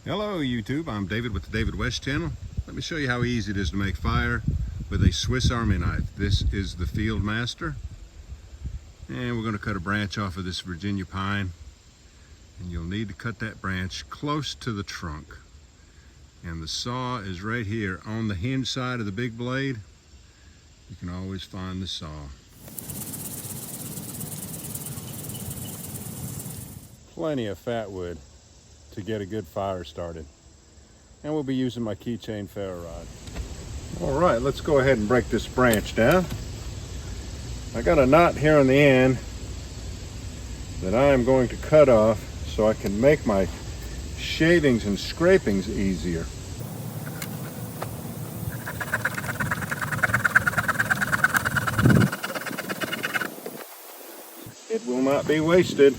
Hello YouTube, I'm David with the David West channel. Let me show you how easy it is to make fire with a Swiss Army knife. This is the Fieldmaster, and we're going to cut a branch off of this Virginia pine, and you'll need to cut that branch close to the trunk. And the saw is right here on the hinge side of the big blade. You can always find the saw. Plenty of fat wood to get a good fire started. And we'll be using my Keychain Ferro Rod. All right, let's go ahead and break this branch down. I got a knot here on the end that I am going to cut off so I can make my shavings and scrapings easier. It will not be wasted.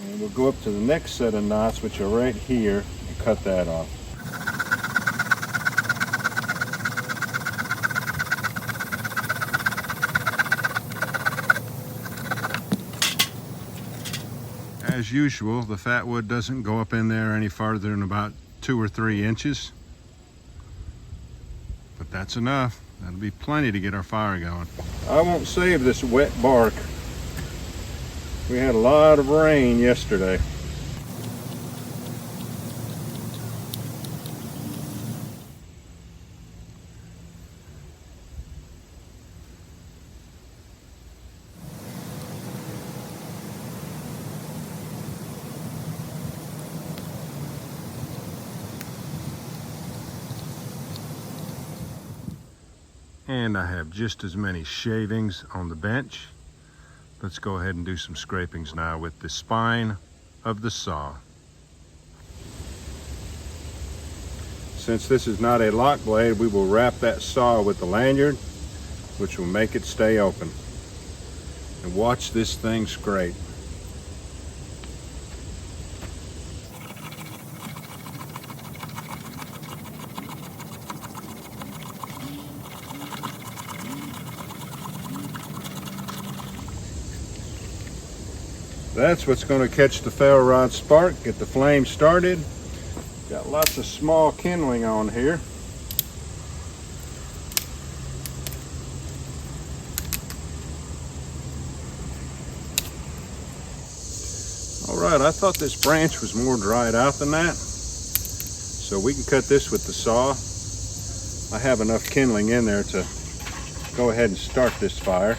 And we'll go up to the next set of knots, which are right here, and cut that off. As usual, the fat wood doesn't go up in there any farther than about 2 or 3 inches. But that's enough. That'll be plenty to get our fire going. I won't save this wet bark. We had a lot of rain yesterday. And I have just as many shavings on the bench. Let's go ahead and do some scrapings now with the spine of the saw. Since this is not a lock blade, we will wrap that saw with the lanyard, which will make it stay open. And watch this thing scrape. That's what's going to catch the ferro rod spark, get the flame started. Got lots of small kindling on here. All right, I thought this branch was more dried out than that, so we can cut this with the saw. I have enough kindling in there to go ahead and start this fire.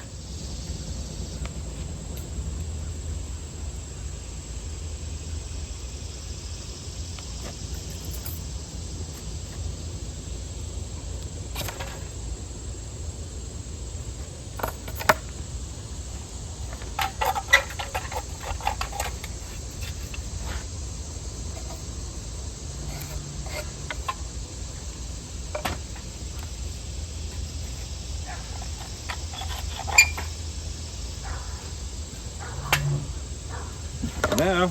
Now,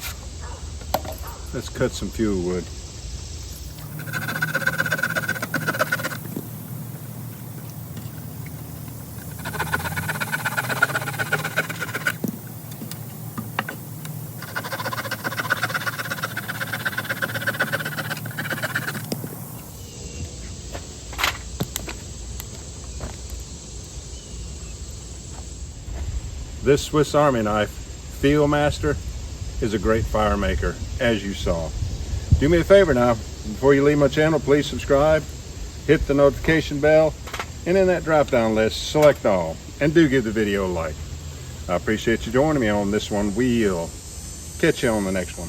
let's cut some fuel wood. This Swiss Army knife, Fieldmaster, is a great fire maker, as you saw. Do me a favor now, before you leave my channel, please subscribe, hit the notification bell, and in that drop down list, select all, and do give the video a like. I appreciate you joining me on this one. We'll catch you on the next one.